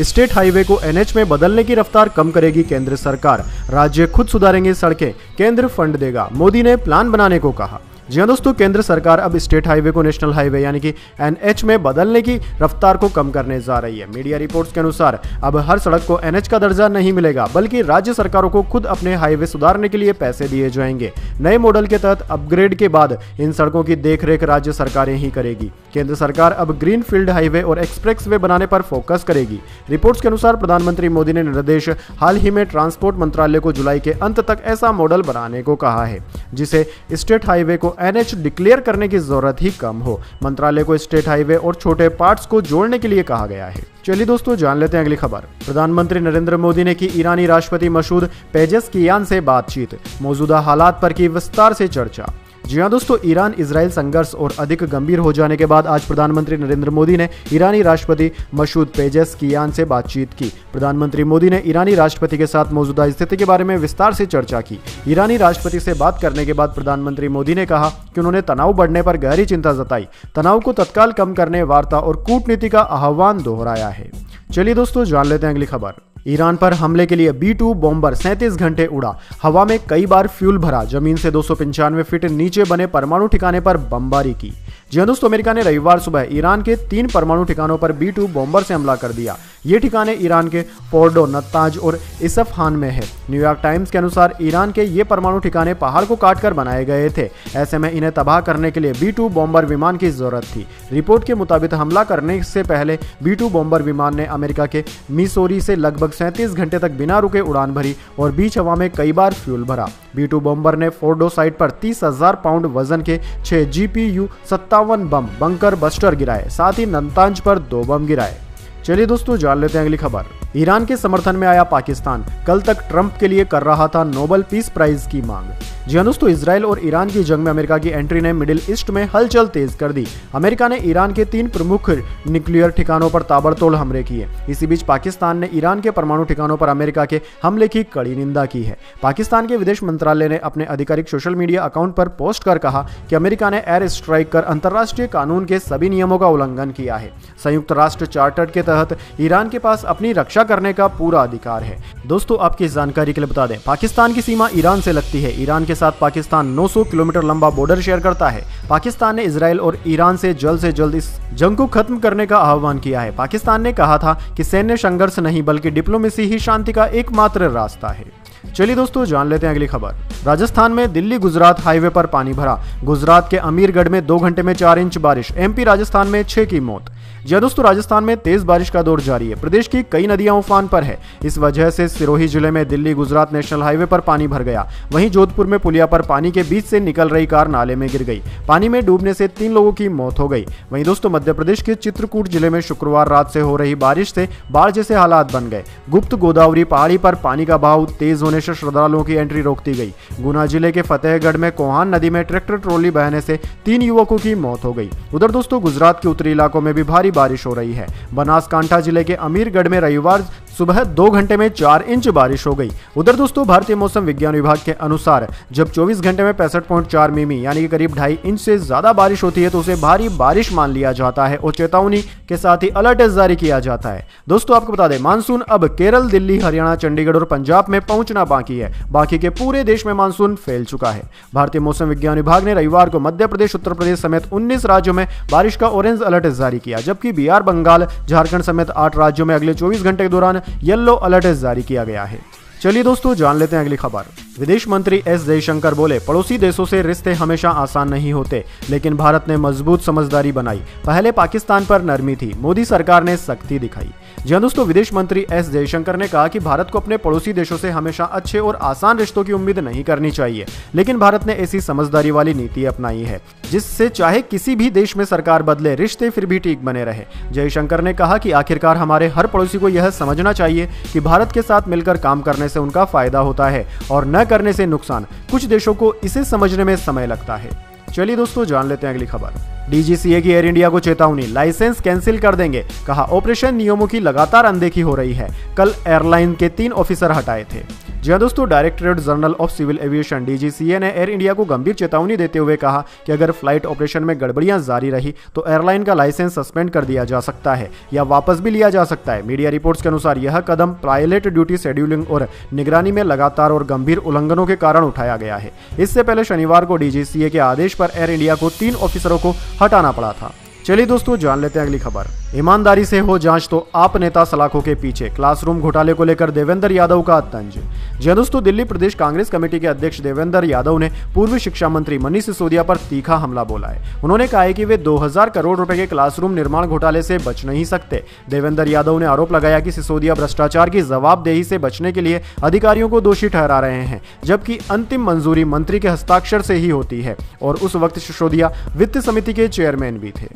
State highway को NH में बदलने की रफ्तार कम करेगी केंद्र सरकार, राज्य खुद सुधारेंगे सड़कें, केंद्र फंड देगा, मोदी ने प्लान बनाने को कहा। जी हाँ दोस्तों, केंद्र सरकार अब स्टेट हाईवे को नेशनल हाईवे यानी कि एनएच में बदलने की रफ्तार को कम करने जा रही है। मीडिया रिपोर्ट्स के अनुसार अब हर सड़क को एनएच का दर्जा नहीं मिलेगा, बल्कि राज्य सरकारों को खुद अपने हाईवे सुधारने के लिए पैसे दिए जाएंगे। नए मॉडल के तहत अपग्रेड के बाद इन सड़कों की देखरेख राज्य सरकारें ही करेगी। केंद्र सरकार अब ग्रीन फील्ड हाईवे और एक्सप्रेस वे बनाने पर फोकस करेगी। रिपोर्ट्स के अनुसार प्रधानमंत्री मोदी ने निर्देश हाल ही में ट्रांसपोर्ट मंत्रालय को जुलाई के अंत तक ऐसा मॉडल बनाने को कहा है जिसे स्टेट हाईवे को एनएच डिक्लेयर करने की जरूरत ही कम हो। मंत्रालय को स्टेट हाईवे और छोटे पार्ट्स को जोड़ने के लिए कहा गया है। चलिए दोस्तों, जान लेते हैं अगली खबर। प्रधानमंत्री नरेंद्र मोदी ने की ईरानी राष्ट्रपति मसूद पेजेस्कियान से बातचीत, मौजूदा हालात पर की विस्तार से चर्चा। जी हाँ दोस्तों, ईरान इजराइल संघर्ष और अधिक गंभीर हो जाने के बाद आज प्रधानमंत्री नरेंद्र मोदी ने ईरानी राष्ट्रपति मसूद पेजेस्कियान से बातचीत की। प्रधानमंत्री मोदी ने ईरानी राष्ट्रपति के साथ मौजूदा स्थिति के बारे में विस्तार से चर्चा की। ईरानी राष्ट्रपति से बात करने के बाद प्रधानमंत्री मोदी ने कहा कि उन्होंने तनाव बढ़ने पर गहरी चिंता जताई, तनाव को तत्काल कम करने, वार्ता और कूटनीति का आह्वान दोहराया है। चलिए दोस्तों, जान लेते हैं अगली खबर। ईरान पर हमले के लिए B-2 बॉम्बर 37 घंटे उड़ा, हवा में कई बार फ्यूल भरा, जमीन से 295 फीट नीचे बने परमाणु ठिकाने पर बमबारी की। जी हाँ दोस्तों, अमेरिका ने रविवार सुबह ईरान के 3 परमाणु ठिकानों पर B-2 बॉम्बर से हमला कर दिया। ये ठिकाने ईरान के फोर्डो, नतांज और इसफहान में है। न्यूयॉर्क टाइम्स के अनुसार ईरान के ये परमाणु ठिकाने पहाड़ को काटकर बनाए गए थे। ऐसे में इन्हें तबाह करने के लिए B-2 बॉम्बर विमान की जरूरत थी। रिपोर्ट के मुताबिक हमला करने से पहले B-2 बॉम्बर विमान ने अमेरिका के मिसौरी से लगभग 37 घंटे तक बिना रुके उड़ान भरी और बीच हवा में कई बार फ्यूल भरा। B-2 बॉम्बर ने फोर्डो साइट पर 30,000 पाउंड वजन के 6 GPU-57 बम बंकर बस्टर गिराए, साथ ही नतांज पर 2 बम गिराए। चलिए दोस्तों, जान लेते हैं अगली खबर। ईरान के समर्थन में आया पाकिस्तान, कल तक ट्रंप के लिए कर रहा था नोबेल पीस प्राइज की मांग। जी हाँ दोस्तों, इजराइल और ईरान की जंग में अमेरिका की एंट्री ने मिडिल ईस्ट में हलचल तेज कर दी। अमेरिका ने ईरान के 3 प्रमुख न्यूक्लियर ठिकानों पर ताबड़तोड़ हमले किए। इसी बीच पाकिस्तान ने ईरान के परमाणु ठिकानों पर अमेरिका के हमले की कड़ी निंदा की है। पाकिस्तान के विदेश मंत्रालय ने अपने आधिकारिक सोशल मीडिया अकाउंट पर पोस्ट कर कहा कि अमेरिका ने एयर स्ट्राइक कर अंतर्राष्ट्रीय कानून के सभी नियमों का उल्लंघन किया है। संयुक्त राष्ट्र चार्टर के तहत ईरान के पास अपनी रक्षा करने का पूरा अधिकार है। दोस्तों, आपकी जानकारी के लिए बता दें, पाकिस्तान की सीमा ईरान से लगती है। ईरान के साथ पाकिस्तान 900 किलोमीटर लंबा बॉर्डर शेयर करता है। पाकिस्तान ने इजराइल और ईरान से जल्द इस जंग को खत्म करने का आह्वान किया है। पाकिस्तान ने कहा था कि सैन्य संघर्ष नहीं बल्कि डिप्लोमेसी ही शांति का एकमात्र रास्ता है। चलिए दोस्तों, जान लेते हैं अगली खबर। राजस्थान में दिल्ली गुजरात हाईवे पर पानी भरा, गुजरात के अमीरगढ़ में 2 घंटे में 4 इंच बारिश, MP राजस्थान में 6 की मौत। जी दोस्तों, राजस्थान में तेज बारिश का दौर जारी है। प्रदेश की कई नदियां उफान पर है। इस वजह से सिरोही जिले में दिल्ली गुजरात नेशनल हाईवे पर पानी भर गया। वहीं जोधपुर में पुलिया पर पानी के बीच से निकल रही कार नाले में गिर गई। पानी में डूबने से 3 लोगों की मौत हो गई। वहीं दोस्तों, मध्य प्रदेश के चित्रकूट जिले में शुक्रवार रात से हो रही बारिश से बाढ़ जैसे हालात बन गए। गुप्त गोदावरी पहाड़ी पर पानी का बहाव तेज होने से श्रद्धालुओं की एंट्री रोक दी गई। गुना जिले के फतेहगढ़ में कोहान नदी में ट्रैक्टर ट्रॉली बहने से 3 युवकों की मौत हो गई। उधर दोस्तों, गुजरात के उत्तरी इलाकों में भी भारी बारिश हो रही है। बनासकांठा जिले के अमीरगढ़ में रविवार सुबह 2 घंटे में 4 इंच बारिश हो गई। उधर दोस्तों, भारतीय मौसम विज्ञान विभाग के अनुसार जब 24 घंटे में 65.4 मिमी यानी कि करीब 2.5 इंच से ज्यादा बारिश होती है तो उसे भारी बारिश मान लिया जाता है और चेतावनी के साथ ही अलर्ट जारी किया जाता है। दोस्तों, आपको बता दें, मानसून अब केरल, दिल्ली, हरियाणा, चंडीगढ़ और पंजाब में पहुंचना बाकी है। बाकी के पूरे देश में मानसून फैल चुका है। भारतीय मौसम विज्ञान विभाग ने रविवार को मध्य प्रदेश, उत्तर प्रदेश समेत 19 राज्यों में बारिश का ऑरेंज अलर्ट जारी किया, जबकि बिहार, बंगाल, झारखंड समेत 8 राज्यों में अगले 24 घंटे के दौरान येलो अलर्ट जारी किया गया है। चलिए दोस्तों, जान लेते हैं अगली खबर। विदेश मंत्री एस जयशंकर बोले, पड़ोसी देशों से रिश्ते हमेशा आसान नहीं होते, लेकिन भारत ने मजबूत समझदारी बनाई। पहले पाकिस्तान पर नरमी थी, मोदी सरकार ने सख्ती दिखाई। जी दोस्तों, विदेश मंत्री एस जयशंकर ने कहा कि भारत को अपने पड़ोसी देशों से हमेशा अच्छे और आसान रिश्तों की उम्मीद नहीं करनी चाहिए, लेकिन भारत ने ऐसी समझदारी वाली नीति अपनाई है जिससे चाहे किसी भी देश में सरकार बदले, रिश्ते फिर भी ठीक बने रहे। जयशंकर ने कहा कि आखिरकार हमारे हर पड़ोसी को यह समझना चाहिए कि भारत के साथ मिलकर काम करने से उनका फायदा होता है और न करने से नुकसान। कुछ देशों को इसे समझने में समय लगता है। चलिए दोस्तों, जान लेते हैं अगली खबर। DGCA की एयर इंडिया को चेतावनी, लाइसेंस कैंसिल कर देंगे। कहा, ऑपरेशन नियमों की लगातार अनदेखी हो रही है। कल एयरलाइन के 3 ऑफिसर हटाए थे। जी हाँ दोस्तों, directorate general of civil aviation DGCA ने एयर इंडिया को गंभीर चेतावनी देते हुए कहा कि अगर फ्लाइट ऑपरेशन में गड़बड़ियां जारी रही तो एयरलाइन का लाइसेंस सस्पेंड कर दिया जा सकता है या वापस भी लिया जा सकता है। मीडिया रिपोर्ट्स के अनुसार यह कदम पायलट ड्यूटी शेड्यूलिंग और निगरानी में लगातार और गंभीर उल्लंघनों के कारण उठाया गया है। इससे पहले शनिवार को DGCA के आदेश पर एयर इंडिया को 3 ऑफिसरों को हटाना पड़ा था। चलिए दोस्तों, जान लेते हैं अगली खबर। ईमानदारी से हो जांच तो आप नेता सलाखों के पीछे, क्लासरूम घोटाले को लेकर देवेंद्र यादव का तंज। जी हां दोस्तों, दिल्ली प्रदेश कांग्रेस कमेटी के अध्यक्ष देवेंद्र यादव ने पूर्व शिक्षा मंत्री मनीष सिसोदिया पर तीखा हमला बोला है। उन्होंने कहा है कि वे 2000 करोड़ रुपए के क्लासरूम निर्माण घोटाले से बच नहीं सकते। देवेंद्र यादव ने आरोप लगाया कि सिसोदिया भ्रष्टाचार की जवाबदेही से बचने के लिए अधिकारियों को दोषी ठहरा रहे हैं, जबकि अंतिम मंजूरी मंत्री के हस्ताक्षर से ही होती है और उस वक्त सिसोदिया वित्त समिति के चेयरमैन भी थे।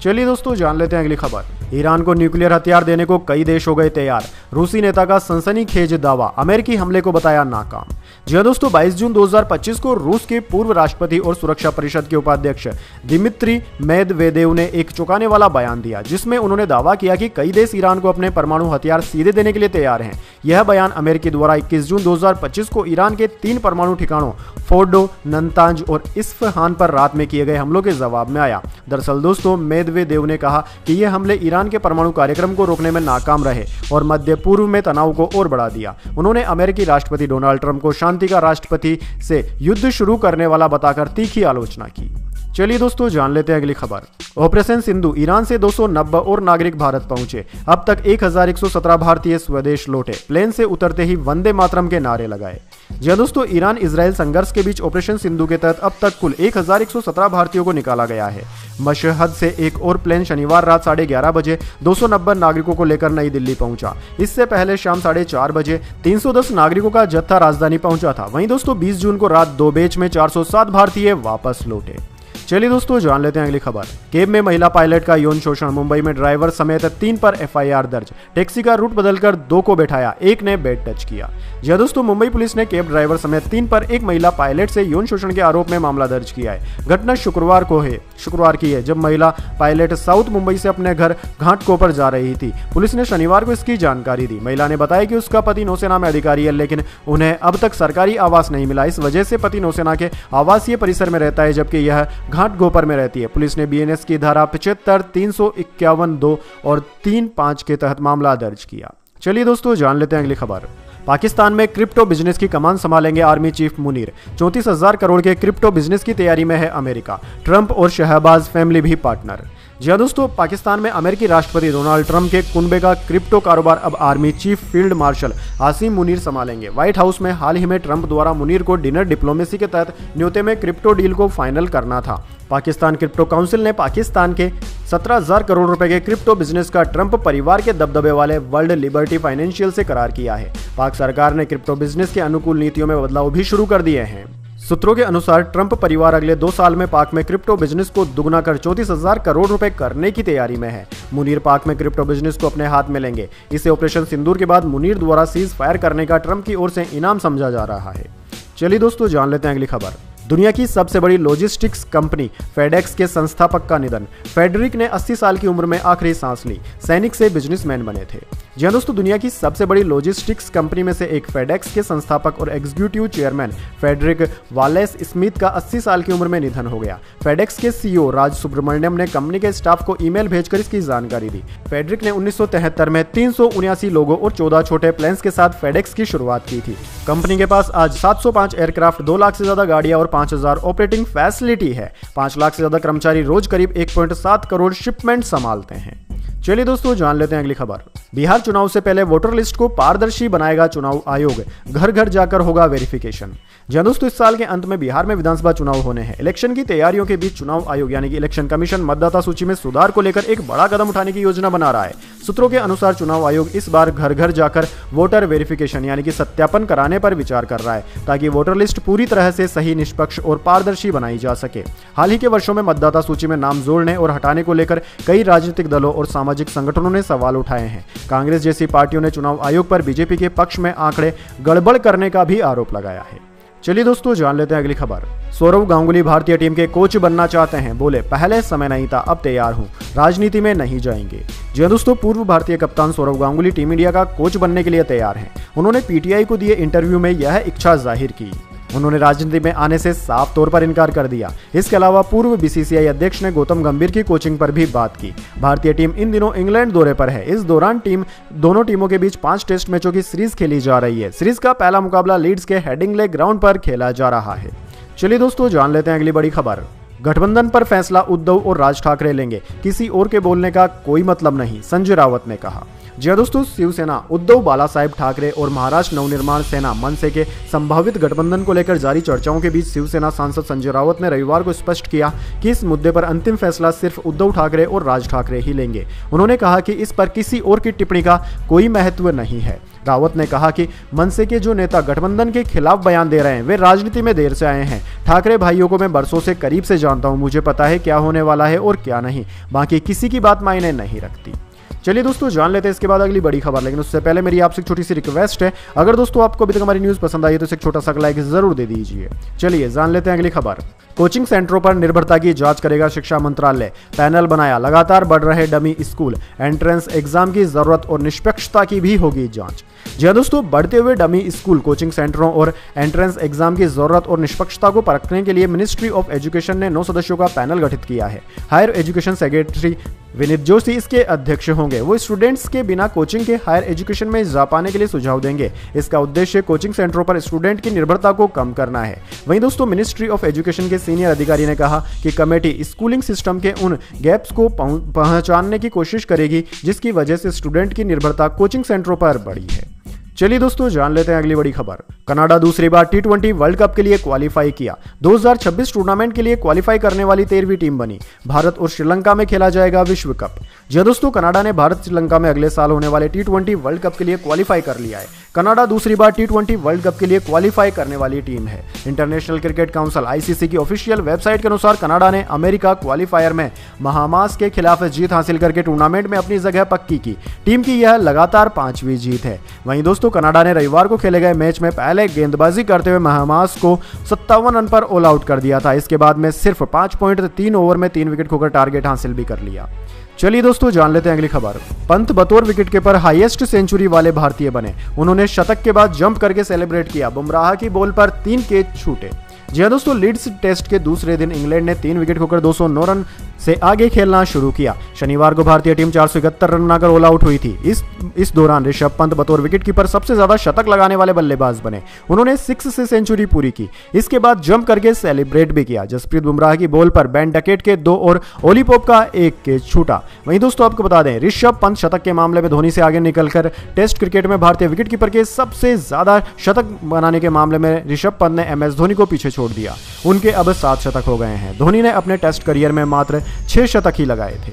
चलिए दोस्तों, जान लेते हैं अगली खबर। ईरान को न्यूक्लियर हथियार देने को कई देश हो गए तैयार। रूसी नेता का सनसनीखेज दावा, अमेरिकी हमले को बताया नाकाम। जी हां दोस्तों, 22 जून 2025 को रूस के पूर्व राष्ट्रपति और सुरक्षा परिषद के उपाध्यक्ष दिमित्री मेदवेदेव ने एक चौंकाने वाला बयान दिया, जिसमें उन्होंने दावा किया कि कई देश ईरान को अपने परमाणु हथियार सीधे देने के लिए तैयार हैं। यह बयान अमेरिकी द्वारा 21 जून 2025 को ईरान के 3 परमाणु ठिकानों फोर्डो, नंतांज और इस्फहान पर रात में किए गए हमलों के जवाब में आया। दरअसल दोस्तों, मेदवेदेव ने कहा कि ये हमले ईरान के परमाणु कार्यक्रम को रोकने में नाकाम रहे और मध्य पूर्व में तनाव को और बढ़ा दिया। उन्होंने अमेरिकी राष्ट्रपति डोनाल्ड ट्रंप को शांति का राष्ट्रपति से युद्ध शुरू करने वाला बताकर तीखी आलोचना की। चलिए दोस्तों, जान लेते हैं अगली खबर। ऑपरेशन सिंधु, ईरान से 290 और नागरिक भारत पहुंचे। अब तक 1117 भारतीय स्वदेश लौटे। प्लेन से उतरते ही वंदे मातरम के नारे लगाए। जी हां दोस्तों, ईरान इजराइल संघर्ष के बीच ऑपरेशन सिंधु के तहत अब तक कुल 1117 भारतीयों को निकाला गया है। मशहद से एक और प्लेन शनिवार रात 11:30 बजे 290 नागरिकों को लेकर नई दिल्ली पहुंचा। इससे पहले शाम 4:30 बजे 310 नागरिकों का जत्था राजधानी पहुंचा था। वहीं दोस्तों, 20 जून को रात 2 बैच में 407 भारतीय वापस लौटे। चलिए दोस्तों, जान लेते हैं अगली खबर। कैब में महिला पायलट का यौन शोषण, मुंबई में ड्राइवर समेत 3 पर FIR दर्ज। टैक्सी का रूट बदलकर 2 को बैठाया, 1 ने बेड टच किया। जी हां दोस्तों, मुंबई पुलिस ने कैब ड्राइवर समेत 3 पर एक महिला पायलट से यौन शोषण के आरोप में मामला दर्ज किया है। घटना शुक्रवार की है, जब महिला पायलट साउथ मुंबई से अपने घर घाटकोपर जा रही थी। पुलिस ने शनिवार को इसकी जानकारी दी। महिला ने बताया कि उसका पति नौसेना में अधिकारी है, लेकिन उन्हें अब तक सरकारी आवास नहीं मिला। इस वजह से पति नौसेना के आवासीय परिसर में रहता है, जबकि यह घाटकोपर में रहती है। पुलिस ने BNS की धारा 75, 351(2) और 35 के तहत मामला दर्ज किया। चलिए दोस्तों, जान लेते हैं अगली खबर। पाकिस्तान में क्रिप्टो बिजनेस की कमान संभालेंगे आर्मी चीफ मुनीर। 34,000 करोड़ के क्रिप्टो बिजनेस की तैयारी में है अमेरिका। ट्रंप और शहबाज फैमिली भी पार्टनर। जी हां दोस्तों, पाकिस्तान में अमेरिकी राष्ट्रपति डोनाल्ड ट्रंप के कुनबे का क्रिप्टो कारोबार अब army chief field marshal Asim Munir संभालेंगे। व्हाइट हाउस में हाल ही में ट्रंप द्वारा मुनीर को डिनर डिप्लोमेसी के तहत न्योते में क्रिप्टो डील को फाइनल करना था। पाकिस्तान क्रिप्टो काउंसिल ने पाकिस्तान के 17,000 करोड़ रुपए के क्रिप्टो बिजनेस का ट्रंप परिवार के दबदबे वाले वर्ल्ड लिबर्टी फाइनेंशियल से करार किया है। पाक सरकार ने क्रिप्टो बिजनेस के अनुकूल नीतियों में बदलाव भी शुरू कर दिए हैं। सूत्रों के अनुसार ट्रंप परिवार अगले 2 साल में पाक में क्रिप्टो बिजनेस को दुगना कर 34,000 करोड़ रुपए करने की तैयारी में है। मुनीर पाक में क्रिप्टो बिजनेस को अपने हाथ में लेंगे। इसे ऑपरेशन सिंदूर के बाद मुनीर द्वारा सीज फायर करने का ट्रंप की ओर से इनाम समझा जा रहा है। चलिए दोस्तों, जान लेते हैं अगली खबर। दुनिया की सबसे बड़ी लॉजिस्टिक्स कंपनी फेडेक्स के संस्थापक का निधन। फेडरिक ने 80 साल की उम्र में आखिरी सांस ली। सैनिक से बिजनेसमैन बने थे। जी हां दोस्तों, दुनिया की सबसे बड़ी लॉजिस्टिक्स कंपनी में से एक फेडेक्स के संस्थापक और executive chairman Frederick Wallace Smith का 80 साल की उम्र में निधन हो गया। फेडेक्स के CEO राज सुब्रमण्यम ने कंपनी के स्टाफ को ईमेल भेजकर इसकी जानकारी दी। फेडरिक ने 1973 में 379 लोगों और 14 छोटे प्लेन्स के साथ फेडेक्स की शुरुआत की थी। कंपनी के पास आज 705 एयरक्राफ्ट, 2 लाख से ज्यादा गाड़ियां और 5,000 ऑपरेटिंग फैसिलिटी है। 5 लाख से ज्यादा कर्मचारी रोज करीब 1.7 करोड़ शिपमेंट संभालते हैं। चलिए दोस्तों, जान लेते हैं अगली खबर। बिहार चुनाव से पहले वोटर लिस्ट को पारदर्शी बनाएगा चुनाव आयोग। घर घर जाकर होगा वेरिफिकेशन। जी दोस्तों, इस साल के अंत में बिहार में विधानसभा चुनाव होने हैं। इलेक्शन की तैयारियों के बीच चुनाव आयोग यानी कि इलेक्शन कमीशन मतदाता सूची में सुधार को लेकर एक बड़ा कदम उठाने की योजना बना रहा है। सूत्रों के अनुसार चुनाव आयोग इस बार घर घर जाकर वोटर वेरिफिकेशन यानी कि सत्यापन कराने पर विचार कर रहा है, ताकि वोटर लिस्ट पूरी तरह से सही, निष्पक्ष और पारदर्शी बनाई जा सके। हाल ही के वर्षों में मतदाता सूची में नाम जोड़ने और हटाने को लेकर कई राजनीतिक दलों और सामाजिक संगठनों ने सवाल उठाए हैं। कांग्रेस जैसी पार्टियों ने चुनाव आयोग पर बीजेपी के पक्ष में आंकड़े गड़बड़ करने का भी आरोप लगाया है। चलिए दोस्तों, जान लेते हैं अगली खबर। सौरव गांगुली भारतीय टीम के कोच बनना चाहते हैं। बोले, पहले समय नहीं था, अब तैयार हूं, राजनीति में नहीं जाएंगे। जी हाँ दोस्तों, पूर्व भारतीय कप्तान सौरव गांगुली टीम इंडिया का कोच बनने के लिए तैयार हैं। उन्होंने पीटीआई को दिए इंटरव्यू में यह इच्छा जाहिर की। उन्होंने राजनीति में आने से साफ तौर पर इनकार कर दिया। इसके अलावा पूर्व बीसीसीआई अध्यक्ष ने गौतम गंभीर की कोचिंग पर भी बात की। भारतीय टीम इन दिनों इंग्लैंड दौरे पर है। इस दौरान दोनों टीमों के बीच 5 टेस्ट मैचों की सीरीज खेली जा रही है। सीरीज का पहला मुकाबला लीड्स के हेडिंग्ले ग्राउंड पर खेला जा रहा है। चलिए दोस्तों, जान लेते हैं अगली बड़ी खबर। गठबंधन पर फैसला उद्धव और राज ठाकरे लेंगे, किसी और के बोलने का कोई मतलब नहीं, संजय राउत ने कहा। जी हाँ दोस्तों, शिवसेना उद्धव बालासाहेब ठाकरे और महाराष्ट्र नवनिर्माण सेना मनसे के संभावित गठबंधन को लेकर जारी चर्चाओं के बीच शिवसेना सांसद संजय राउत ने रविवार को स्पष्ट किया कि इस मुद्दे पर अंतिम फैसला सिर्फ उद्धव ठाकरे और राज ठाकरे ही लेंगे। उन्होंने कहा कि इस पर किसी और की टिप्पणी का कोई महत्व नहीं है। रावत ने कहा कि मनसे के जो नेता गठबंधन के खिलाफ बयान दे रहे हैं वे राजनीति में देर से आए हैं। ठाकरे भाइयों को मैं बरसों से करीब से जानता हूं, मुझे पता है क्या होने वाला है और क्या नहीं। बाकी किसी की बात मायने नहीं रखती। चलिए दोस्तों, जान लेते हैं इसके बाद अगली बड़ी खबर। लेकिन उससे पहले मेरी आपसे छोटी सी रिक्वेस्ट है, अगर दोस्तों आपको अभी तक हमारी न्यूज़ पसंद आई है तो इसे एक छोटा सा लाइक जरूर दे दीजिए। चलिए जान लेते हैं अगली खबर। कोचिंग सेंटरों पर निर्भरता की जांच करेगा शिक्षा मंत्रालय, पैनल बनाया। लगातार बढ़ रहे डमी स्कूल, एंट्रेंस एग्जाम की जरूरत और निष्पक्षता की भी होगी जांच। जी हाँ दोस्तों, बढ़ते हुए डमी स्कूल, कोचिंग सेंटरों और एंट्रेंस एग्जाम की जरूरत और निष्पक्षता को परखने के लिए मिनिस्ट्री ऑफ एजुकेशन ने 9 सदस्यों का पैनल गठित किया है। Higher education secretary Vineet Joshi इसके अध्यक्ष होंगे। वो स्टूडेंट्स के बिना कोचिंग के हायर एजुकेशन में जा पाने के लिए सुझाव देंगे। इसका उद्देश्य कोचिंग सेंटरों पर स्टूडेंट की निर्भरता को कम करना है। वहीं दोस्तों, मिनिस्ट्री ऑफ एजुकेशन के सीनियर अधिकारी ने कहा कि कमेटी स्कूलिंग सिस्टम के उन गैप्स को पहचानने की कोशिश करेगी जिसकी वजह से स्टूडेंट की निर्भरता कोचिंग सेंटरों पर बढ़ी है। चलिए दोस्तों, जान लेते हैं अगली बड़ी खबर। कनाडा दूसरी बार T20 वर्ल्ड कप के लिए क्वालिफाई किया। 2026 टूर्नामेंट के लिए क्वालिफाई करने वाली 13वीं टीम बनी। भारत और श्रीलंका में खेला जाएगा विश्व कप। जी दोस्तों, कनाडा ने भारत श्रीलंका में अगले साल होने वाले T20 वर्ल्ड कप के लिए क्वालिफाई कर लिया है। कनाडा दूसरी बार T20 वर्ल्ड कप के लिए क्वालिफाई करने वाली टीम है। इंटरनेशनल क्रिकेट काउंसिल ICC की ऑफिशियल वेबसाइट के अनुसार कनाडा ने अमेरिका क्वालिफायर में बहामास के खिलाफ जीत हासिल करके टूर्नामेंट में अपनी जगह पक्की की। टीम की यह लगातार 5वीं जीत है। वहीं दोस्तों, कनाडा ने रविवार को खेले गए मैच में पहले गेंदबाजी करते हुए बहामास को 57 रन पर ऑल आउट कर दिया था। इसके बाद में सिर्फ 5.3 ओवर में 3 विकेट खोकर टारगेट हासिल भी कर लिया। चलिए दोस्तों, जान लेते हैं अगली खबर। पंत बतौर विकेटकीपर हाईएस्ट सेंचुरी वाले भारतीय बने। उन्होंने शतक के बाद जंप करके सेलिब्रेट किया। बुमराह की बॉल पर 3 कैच छूटे। जी हाँ दोस्तों, लीड्स टेस्ट के दूसरे दिन इंग्लैंड ने 3 विकेट खोकर 209 रन से आगे खेलना शुरू किया। शनिवार को भारतीय टीम 471 रन बनाकर ऑल आउट हुई थी। इस दौरान ऋषभ पंत बतौर विकेटकीपर सबसे ज्यादा शतक लगाने वाले बल्लेबाज बने। उन्होंने 6 से सेंचुरी पूरी की। इसके बाद जंप करके सेलिब्रेट भी किया। जसप्रीत बुमराह की बॉल पर बेन डकेट के 2 और ओली पोप का 1 कैच छूटा। वहीं दोस्तों, आपको बता दें, ऋषभ पंत शतक के मामले में धोनी से आगे निकलकर टेस्ट क्रिकेट में भारतीय विकेटकीपर के सबसे ज्यादा शतक बनाने के मामले में ऋषभ पंत ने MS धोनी को पीछे छोड़ दिया। उनके अब 7 शतक हो गए हैं। धोनी ने अपने टेस्ट करियर में मात्र 6 शतक ही लगाए थे।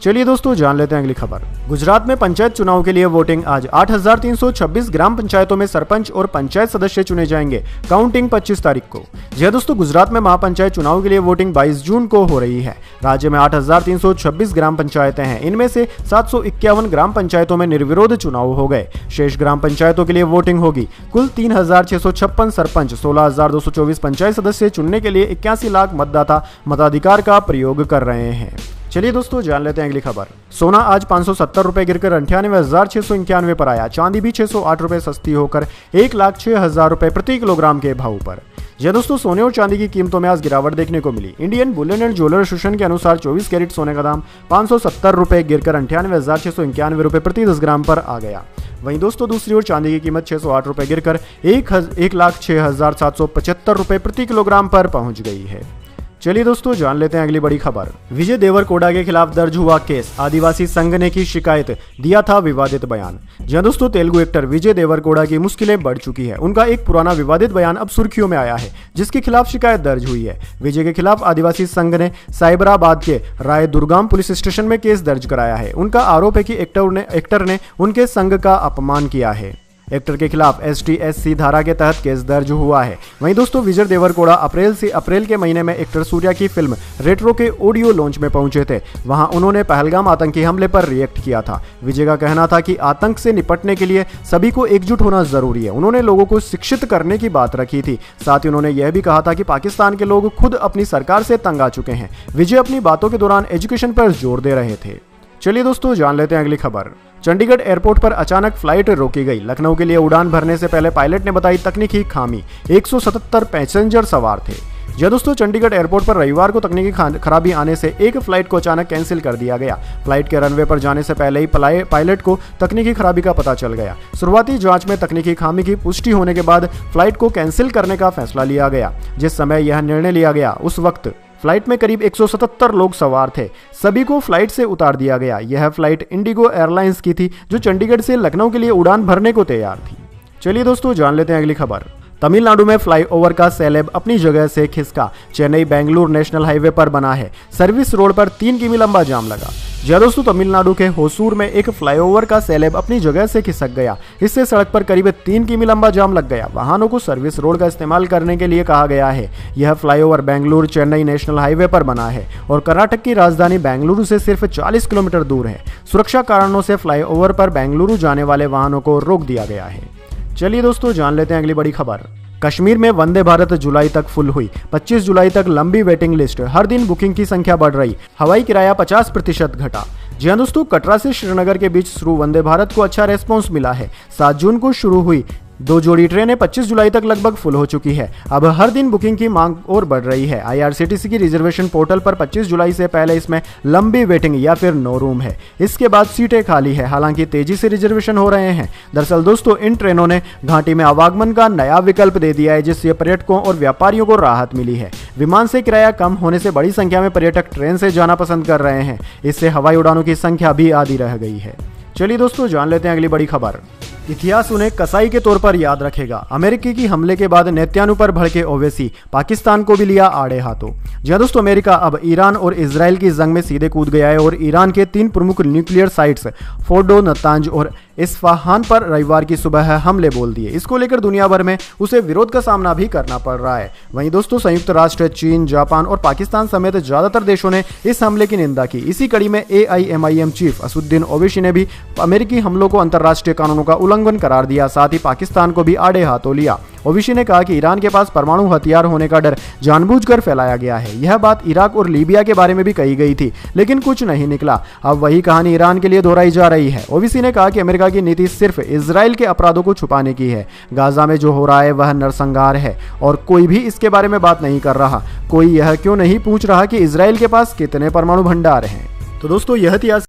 चलिए दोस्तों, जान लेते हैं अगली खबर। गुजरात में पंचायत चुनाव के लिए वोटिंग आज। 8326 ग्राम पंचायतों में सरपंच और पंचायत सदस्य चुने जाएंगे। काउंटिंग 25 तारीख को। जी दोस्तों, गुजरात में महापंचायत चुनाव के लिए वोटिंग 22 जून को हो रही है। राज्य में 8326 ग्राम पंचायतें हैं। इनमें से 751 ग्राम पंचायतों में निर्विरोध चुनाव हो गए। शेष ग्राम पंचायतों के लिए वोटिंग होगी। कुल 3656 सरपंच, 16224 पंचायत सदस्य चुनने के लिए 81 लाख मतदाता मताधिकार का प्रयोग कर रहे हैं। चलिए दोस्तों, जान लेते हैं अगली खबर। सोना आज 570 रुपए गिरकर 98,691 पर आया। चांदी भी 608 रुपए सस्ती होकर 1,06,000 रुपए प्रति किलोग्राम के भाव पर। यह दोस्तों, सोने और चांदी की कीमतों में आज गिरावट देखने को मिली। Indian bullion and jeweller association के अनुसार 24 कैरेट सोने का दाम 570 रुपए गिरकर 98,691 रुपए प्रति 10 ग्राम पर आ गया। वहीं दोस्तों, दूसरी ओर चांदी की कीमत 608 रुपए गिरकर 1,06,775 रुपए प्रति किलोग्राम पर पहुंच गई है। चलिए दोस्तों, जान लेते हैं अगली बड़ी खबर। विजय देवरकोड़ा के खिलाफ दर्ज हुआ केस। आदिवासी संघ ने की शिकायत, दिया था विवादित बयान। जी दोस्तों, तेलुगु एक्टर विजय देवरकोड़ा की मुश्किलें बढ़ चुकी है। उनका एक पुराना विवादित बयान अब सुर्खियों में आया है, जिसके खिलाफ शिकायत दर्ज हुई है। विजय के खिलाफ आदिवासी संघ ने साइबराबाद के राय दुर्गाम पुलिस स्टेशन में केस दर्ज कराया है। उनका आरोप है कि एक्टर ने उनके संघ का अपमान किया है। एक्टर के खिलाफ ST/SC धारा के तहत केस दर्ज हुआ है। वहीं दोस्तों, विजय देवरकोड़ा अप्रैल के महीने में एक्टर सूर्या की फिल्म रेट्रो के ऑडियो लॉन्च में पहुंचे थे। वहां उन्होंने पहलगाम आतंकी हमले पर रिएक्ट किया था। विजय का कहना था कि आतंक से निपटने के लिए सभी को एकजुट होना जरूरी है। उन्होंने लोगों को शिक्षित करने की बात रखी थी। साथ ही उन्होंने यह भी कहा था कि पाकिस्तान के लोग खुद अपनी सरकार से तंग आ चुके हैं। विजय अपनी बातों के दौरान एजुकेशन पर जोर दे रहे थे। चलिए दोस्तों जान लेते हैं अगली खबर। चंडीगढ़ एयरपोर्ट पर अचानक फ्लाइट रोकी गई। लखनऊ के लिए उड़ान भरने से पहले पायलट ने बताई तकनीकी खामी। 177 पैसेंजर सवार थे। जी दोस्तों, चंडीगढ़ एयरपोर्ट पर रविवार को तकनीकी खराबी आने से एक फ्लाइट को अचानक कैंसिल कर दिया गया। फ्लाइट के रनवे पर जाने से पहले ही पायलट को तकनीकी खराबी का पता चल गया। शुरुआती जांच में तकनीकी खामी की पुष्टि होने के बाद फ्लाइट को कैंसिल करने का फैसला लिया गया। जिस समय यह निर्णय लिया गया उस वक्त फ्लाइट में करीब 177 लोग सवार थे। सभी को फ्लाइट से उतार दिया गया। यह फ्लाइट इंडिगो एयरलाइंस की थी जो चंडीगढ़ से लखनऊ के लिए उड़ान भरने को तैयार थी। चलिए दोस्तों जान लेते हैं अगली खबर। तमिलनाडु में फ्लाईओवर का सेलेब अपनी जगह से खिसका। चेन्नई बेंगलुरु नेशनल हाईवे पर बना है सर्विस रोड पर 3 किमी लंबा जाम लगा। जी दोस्तों, तमिलनाडु के होसूर में एक फ्लाईओवर का सेलेब अपनी जगह से खिसक गया। इससे सड़क पर करीब 3 किमी लंबा जाम लग गया। वाहनों को सर्विस रोड का इस्तेमाल करने के लिए कहा गया है। यह flyover Bengaluru Chennai national highway पर बना है और कर्नाटक की राजधानी बेंगलुरु से सिर्फ 40 किलोमीटर दूर है। सुरक्षा कारणों से फ्लाईओवर पर बेंगलुरु जाने वाले वाहनों को रोक दिया गया है। चलिए दोस्तों जान लेते हैं अगली बड़ी खबर। कश्मीर में वंदे भारत जुलाई तक फुल हुई। 25 जुलाई तक लंबी वेटिंग लिस्ट। हर दिन बुकिंग की संख्या बढ़ रही। हवाई किराया 50% घटा। जी हाँ दोस्तों, कटरा से श्रीनगर के बीच शुरू वंदे भारत को अच्छा रेस्पॉन्स मिला है। 7 जून को शुरू हुई 2 जोड़ी ट्रेनें 25 जुलाई तक लगभग फुल हो चुकी है। अब हर दिन बुकिंग की मांग और बढ़ रही है। IRCTC की रिजर्वेशन पोर्टल पर 25 जुलाई से पहले इसमें लंबी वेटिंग या फिर नो रूम है। इसके बाद सीटें खाली है। हालांकि तेजी से रिजर्वेशन हो रहे हैं। दरअसल दोस्तों, इन ट्रेनों ने घाटी में आवागमन का नया विकल्प दे दिया है, जिससे पर्यटकों और व्यापारियों को राहत मिली है। विमान से किराया कम होने से बड़ी संख्या में पर्यटक ट्रेन से जाना पसंद कर रहे हैं। इससे हवाई उड़ानों की संख्या भी आधी रह गई है। चलिए दोस्तों जान लेते हैं अगली बड़ी खबर। इतिहास उन्हें कसाई के तौर पर याद रखेगा। अमेरिकी की हमले के बाद नेतन्याहू पर भड़के ओवैसी। पाकिस्तान को भी लिया आड़े हाथों। जी दोस्तों, अमेरिका अब ईरान और इजराइल की जंग में सीधे कूद गया है और ईरान के 3 प्रमुख न्यूक्लियर साइट्स फोर्डो, नतांज और इस्फहान पर रविवार की सुबह हमले बोल दिए। इसको लेकर दुनिया भर में उसे विरोध का सामना भी करना पड़ रहा है। वहीं दोस्तों, संयुक्त राष्ट्र, चीन, जापान और पाकिस्तान समेत ज्यादातर देशों ने इस हमले की निंदा की। इसी कड़ी में AIMIM चीफ असदुद्दीन ओवैसी ने भी अमेरिकी हमलों को अंतर्राष्ट्रीय कानूनों का उल्लंघन करार दिया। साथ ही पाकिस्तान को भी आड़े हाथों लिया। ओवैसी ने कहा कि ईरान के पास परमाणु हथियार होने का डर जानबूझकर फैलाया गया है। यह बात इराक और लीबिया के बारे में भी कही गई थी, लेकिन कुछ नहीं निकला। अब वही कहानी ईरान के लिए दोहराई जा रही है। ओवैसी ने कहा कि अमेरिका की नीति सिर्फ इजराइल के अपराधों को छुपाने की है। गाजा में जो हो रहा है वह नरसंहार है और कोई भी इसके बारे में बात नहीं कर रहा। कोई यह क्यों नहीं पूछ रहा कि इजराइल के पास कितने परमाणु भंडार हैं। तो दोस्तों, यह थी आज